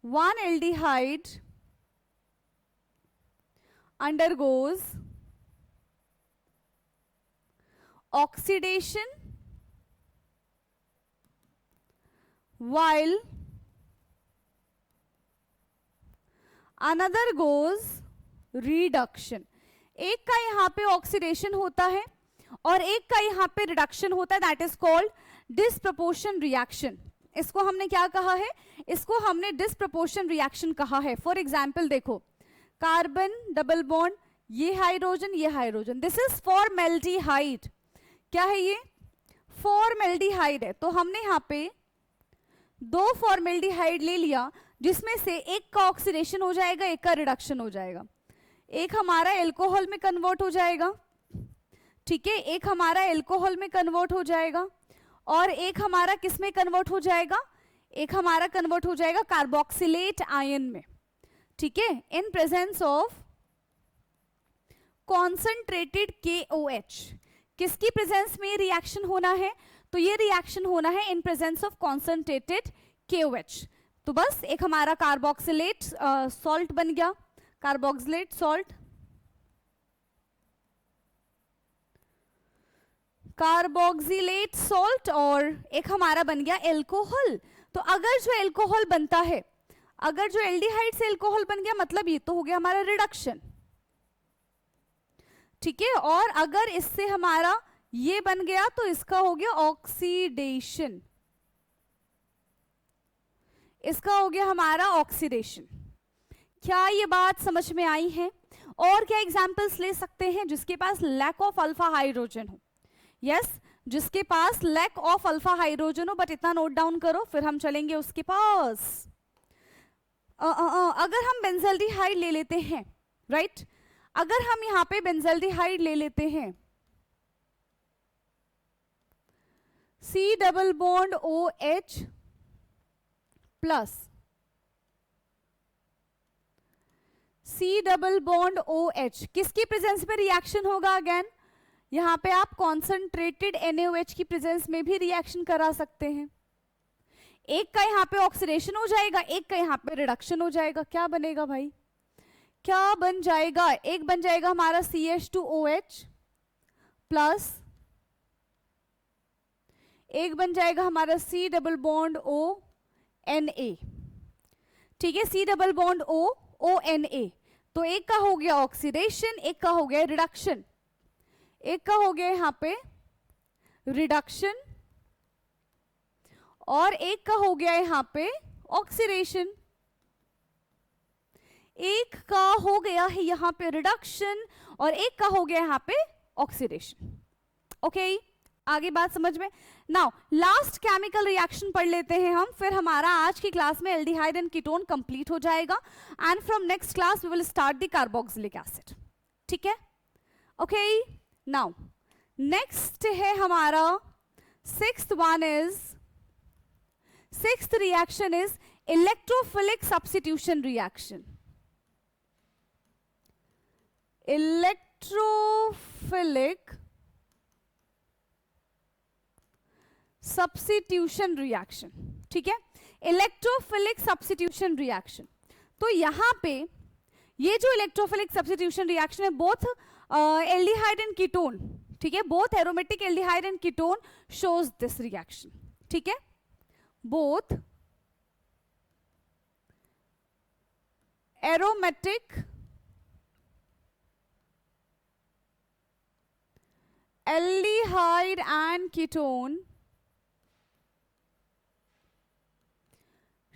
One aldehyde undergoes oxidation while another goes reduction। एक का यहाँ पे ऑक्सीडेशन होता है और एक का यहाँ पे रिडक्शन होता है, that is called disproportion reaction. इसको हमने क्या कहा है? इसको हमने डिसप्रपोर्शन रिएक्शन कहा है। फॉर एग्जाम्पल देखो, कार्बन डबल बॉन्ड, ये हाइड्रोजन, दिस इज फॉर्मेल्डिहाइड। क्या है ये? फॉर्मेल्डिहाइड है। तो हमने यहाँ पे 2 फॉर्मेल्डिहाइड ले लिया जिसमें से एक का ऑक्सीडेशन हो जाएगा, एक का रिडक्शन हो जाएगा। एक हमारा एल्कोहल में कन्वर्ट हो जाएगा, ठीक है, एक हमारा एल्कोहल में कन्वर्ट हो जाएगा और एक हमारा किस में कन्वर्ट हो जाएगा? एक हमारा कन्वर्ट हो जाएगा कार्बोक्सिलेट आयन में, ठीक है, in presence of concentrated KOH। किसकी प्रेजेंस में रिएक्शन होना है? तो ये रिएक्शन होना है in presence of concentrated KOH। तो बस एक हमारा कार्बोक्सिलेट सॉल्ट बन गया, कार्बोक्सिलेट सॉल्ट, कार्बोक्सिलेट सॉल्ट, और एक हमारा बन गया एल्कोहल। तो अगर जो एल्कोहल बनता है, अगर जो एल्डिहाइड से एल्कोहल बन गया, मतलब ये तो हो गया हमारा रिडक्शन, ठीक है, और अगर इससे हमारा ये बन गया तो इसका हो गया ऑक्सीडेशन। इसका हो गया हमारा ऑक्सीडेशन। क्या ये बात समझ में आई है? और क्या एग्जाम्पल्स ले सकते हैं जिसके पास लैक ऑफ अल्फा हाइड्रोजन हो? यस, जिसके पास लैक ऑफ अल्फा हाइड्रोजन हो, बट इतना नोट डाउन करो फिर हम चलेंगे उसके पास। अगर हम बेंजल्डिहाइड ले लेते हैं, राइट, अगर हम यहां पे बेंजल्डिहाइड ले लेते हैं, C double bond OH plus C double bond OH, किसकी प्रेजेंस में रिएक्शन होगा? अगेन यहां पे आप कॉन्सेंट्रेटेड NaOH की प्रेजेंस में भी रिएक्शन करा सकते हैं। एक का यहां पे ऑक्सीडेशन हो जाएगा, एक का यहां पे रिडक्शन हो जाएगा। क्या बनेगा भाई? क्या बन जाएगा? एक बन जाएगा हमारा CH2OH प्लस, एक बन जाएगा हमारा C डबल बॉन्ड ONA। ठीक है, C डबल बॉन्ड ONA। तो एक का हो गया ऑक्सीडेशन, एक का हो गया रिडक्शन, एक का हो गया यहां पे रिडक्शन और एक का हो गया यहां पे ऑक्सीडेशन। एक का हो गया है यहां पे रिडक्शन और एक का हो गया यहां पे ऑक्सीडेशन। ओके, आगे बात समझ में? नाउ लास्ट केमिकल रिएक्शन पढ़ लेते हैं हम, फिर हमारा आज की क्लास में एल्डिहाइड एंड कीटोन कंप्लीट हो जाएगा and from next class we will start the carboxylic acid. ठीक है, ओके। नाउ नेक्स्ट है हमारा sixth reaction is electrophilic substitution reaction. Electrophilic substitution reaction, ठीक है, इलेक्ट्रोफिलिक सब्स्टिट्यूशन रिएक्शन। तो यहां पे ये जो इलेक्ट्रोफिलिक सब्स्टिट्यूशन रिएक्शन है, बोथ एल्डिहाइड एंड कीटोन, ठीक है, both aromatic aldehyde and ketone shows this reaction. ठीक है, both aromatic aldehyde and ketone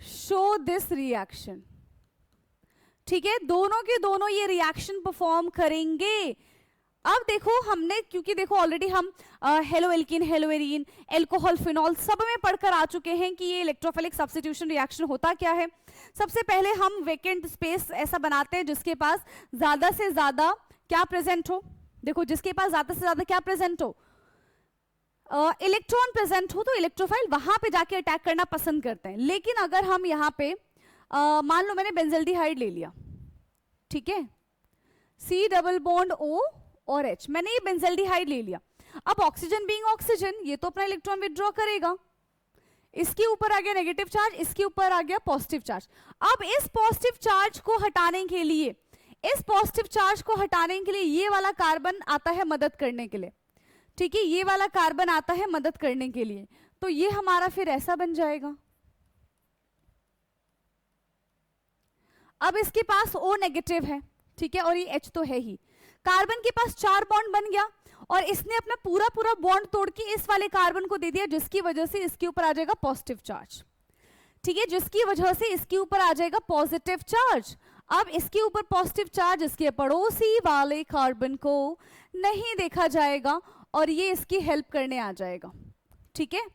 show this reaction. ठीक है, दोनों के दोनों ये रिएक्शन परफॉर्म करेंगे। अब देखो हमने, क्योंकि देखो ऑलरेडी हम hello alkene, hello arene, alcohol, phenol सब में पढ़कर आ चुके हैं कि ये इलेक्ट्रोफिलिक सब्स्टिट्यूशन रिएक्शन होता क्या है। सबसे पहले हम वेकेंट स्पेस ऐसा बनाते हैं जिसके पास ज्यादा से ज्यादा क्या प्रेजेंट हो। देखो जिसके पास ज्यादा से ज्यादा क्या प्रेजेंट हो, इलेक्ट्रॉन प्रेजेंट हो, तो इलेक्ट्रोफाइल वहां पे जाके अटैक करना पसंद करते हैं। लेकिन अगर हम यहाँ पे मान लो मैंने बेंजल्डिहाइड ले लिया, ठीक है, C डबल बॉन्ड O और H, मैंने ये बेंजल्डिहाइड ले लिया। अब ऑक्सीजन बीइंग ऑक्सीजन, ये तो अपना इलेक्ट्रॉन विथड्रॉ करेगा, इसके ऊपर आ गया नेगेटिव चार्ज, इसके ऊपर आ गया पॉजिटिव चार्ज। अब इस पॉजिटिव चार्ज को हटाने के लिए, इस पॉजिटिव चार्ज को हटाने के लिए ये वाला कार्बन आता है मदद करने के लिए। ठीक है, ये वाला कार्बन आता है मदद करने के लिए, तो ये हमारा फिर ऐसा बन जाएगा। अब इसके पास O नेगेटिव है, ठीक है, और ये H तो है ही। कार्बन के पास 4 बॉन्ड बन गया और इसने अपना पूरा पूरा बॉन्ड तोड़ के इस वाले कार्बन को दे दिया, जिसकी वजह से इसके ऊपर आ जाएगा पॉजिटिव चार्ज। ठीक है, जिसकी वजह से इसके ऊपर आ जाएगा पॉजिटिव चार्ज। अब इसके ऊपर पॉजिटिव चार्ज इसके पड़ोसी वाले कार्बन को नहीं देखा जाएगा और ये इसकी हेल्प करने आ जाएगा। ठीक है,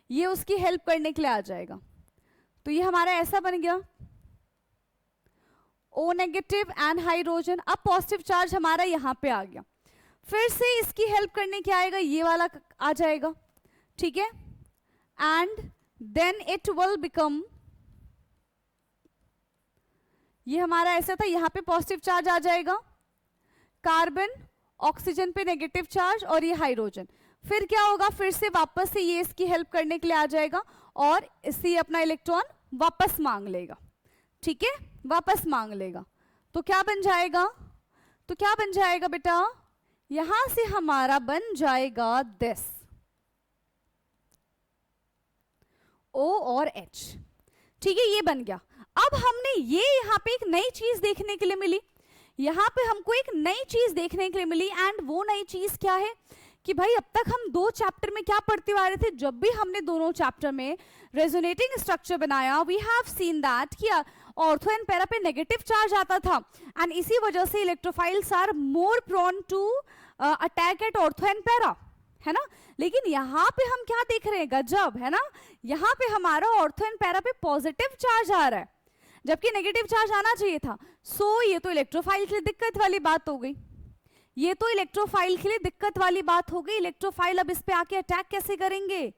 ये उसकी हेल्प करने के लिए आ जाएगा। तो ये हमारा ऐसा बन गया O नेगेटिव एंड हाइड्रोजन। अब पॉजिटिव चार्ज हमारा यहां पे आ गया, फिर से इसकी हेल्प करने क्या आएगा, ये वाला आ जाएगा। ठीक है, and then it will become, ये हमारा ऐसा था, यहां पे पॉजिटिव चार्ज आ जाएगा, कार्बन, ऑक्सीजन पे नेगेटिव चार्ज और ये हाइड्रोजन। फिर क्या होगा, फिर से वापस से ये इसकी हेल्प करने के लिए आ जाएगा और इससे अपना इलेक्ट्रॉन वापस मांग लेगा। ठीक है, वापस मांग लेगा। तो क्या बन जाएगा, तो क्या बन जाएगा बेटा, यहां से हमारा बन जाएगा दिस O और H। ठीक है, ये बन गया। अब हमने ये यहां पे एक नई चीज देखने के लिए मिली, यहां पे हमको एक नई चीज देखने के लिए मिली, एंड वो नई चीज क्या है कि भाई अब तक हम 2 चैप्टर में क्या पढ़ते आ रहे थे, जब भी हमने दोनों चैप्टर में रेजोनेटिंग स्ट्रक्चर बनाया वी हैव सीन दैट कि ऑर्थो एंड पैरा पे नेगेटिव चार्ज आता था एंड इसी वजह से electrophiles are more prone to attack at ortho and para, है ना। लेकिन यहाँ पे हम क्या देख रहे हैं, गजब है ना, यहाँ पे हमारा ऑर्थो एंड पैरा पे पॉजिटिव चार्ज आ रहा है जबकि नेगेटिव चार्ज आना चाहिए था। सो ये तो इलेक्ट्रोफाइल के लिए दिक्कत वाली बात हो गई, ये तो इलेक्ट्रोफाइल के लिए दिक्कत वाली बात हो गई। इलेक्ट्रोफाइल अब इस पे आके अटैक कैसे करेंगे,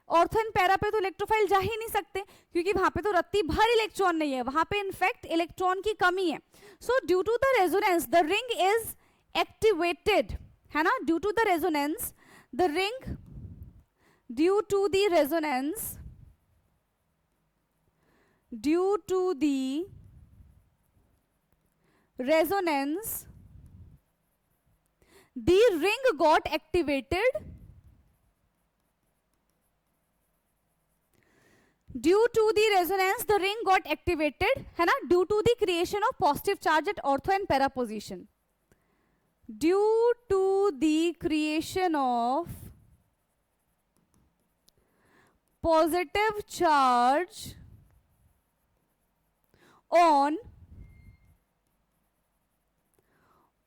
ऑर्थो एंड पैरा पे तो इलेक्ट्रोफाइल जा ही नहीं सकते क्योंकि वहां पे तो रत्ती भर इलेक्ट्रॉन नहीं है, वहां पे इनफैक्ट इलेक्ट्रॉन की कमी है। So due to the resonance the ring is activated, है ना, due to the resonance the ring, due to the resonance, due to the resonance the ring got activated due to the resonance the ring got activated, है ना, due to the creation of positive charge at ortho and para position, due to the creation of positive charge on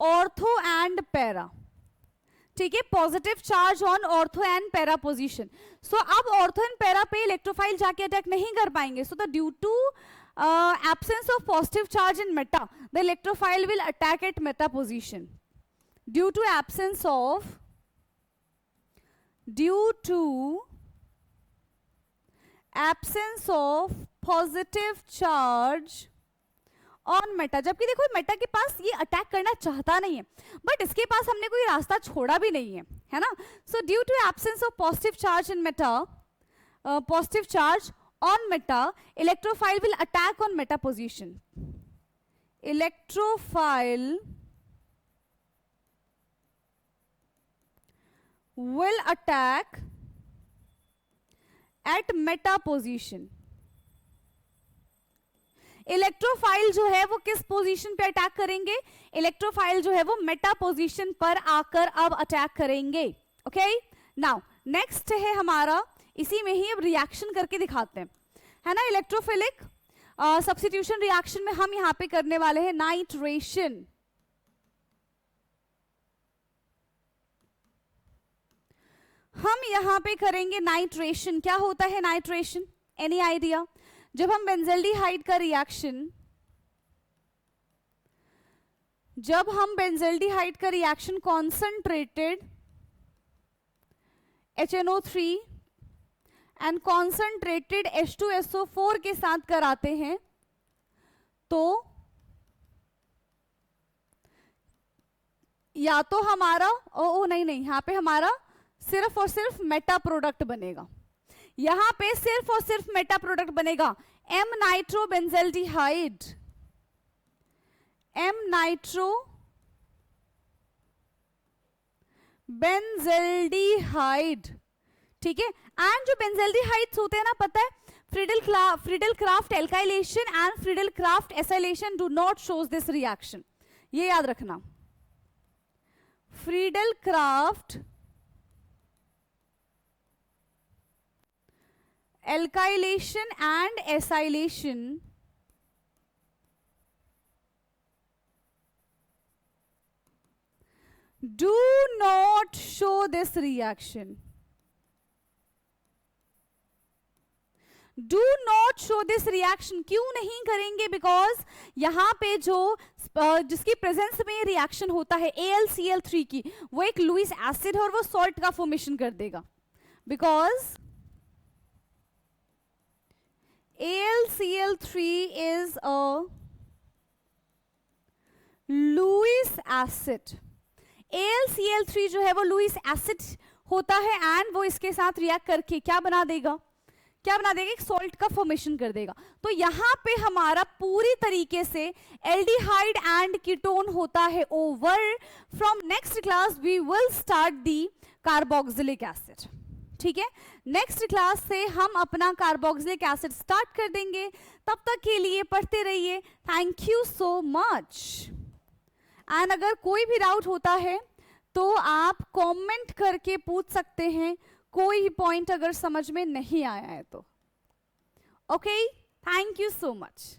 ortho and para, ठीक है, positive charge on ortho and para position. So अब ortho and para पे electrophile जाके attack नहीं कर पाएंगे। So the due to absence of positive charge in meta the electrophile will attack at meta position, due to absence of positive charge on meta. जबकि देखो Meta के पास ये attack करना चाहता नहीं है बट इसके पास हमने कोई रास्ता छोड़ा भी नहीं है, है ना। So due to absence of positive charge in meta, positive charge on meta, electrophile will attack on meta position, electrophile will attack at meta position. Electrophile जो है वो किस पोजीशन पे अटैक करेंगे, इलेक्ट्रोफाइल जो है वो मेटा पोजीशन पर आकर अब अटैक करेंगे। ओके, नाउ नेक्स्ट है हमारा, इसी में ही अब रिएक्शन करके दिखाते हैं, है ना। इलेक्ट्रोफिलिक सब्स्टिट्यूशन रिएक्शन में हम यहां पे करने वाले हैं नाइट्रेशन। हम यहां पे करेंगे नाइट्रेशन। क्या होता है नाइट्रेशन, एनी आइडिया? जब हम बेंजल्डिहाइड का रिएक्शन, जब हम बेंजल्डिहाइड का reaction concentrated HNO3 and concentrated H2SO4 के साथ कराते हैं तो या तो हमारा नहीं, यहां पे हमारा सिर्फ और सिर्फ मेटा प्रोडक्ट बनेगा, यहां पे सिर्फ और सिर्फ मेटा प्रोडक्ट बनेगा, M nitro benzaldehyde, M nitro benzaldehyde, ठीक है। एंड जो बेंजल्डिहाइड्स होते हैं ना, पता है, Friedel craft alkylation and Friedel Crafts acylation do not shows this reaction, ये याद रखना। Friedel craft alkylation and acylation do not show this reaction, do not show this reaction। क्यों नहीं करेंगे? बिकॉज यहां पे जो जिसकी प्रेजेंस में रिएक्शन होता है AlCl3 की, वो एक लुईस एसिड है और वो सॉल्ट का फॉर्मेशन कर देगा। Because AlCl3 is a Lewis acid। AlCl3 जो है वो लुईस एसिड होता है एंड वो इसके साथ रिएक्ट करके क्या बना देगा, एक सॉल्ट का फॉर्मेशन कर देगा। तो यहां पे हमारा पूरी तरीके से एल्डिहाइड एंड कीटोन होता है over. From next class we will start the carboxylic acid, ठीक है। नेक्स्ट क्लास से हम अपना कार्बोक्सिलिक एसिड स्टार्ट कर देंगे। तब तक के लिए पढ़ते रहिए। Thank you so much. And अगर कोई भी डाउट होता है तो आप कमेंट करके पूछ सकते हैं, कोई पॉइंट अगर समझ में नहीं आया है तो। Okay, thank you so much.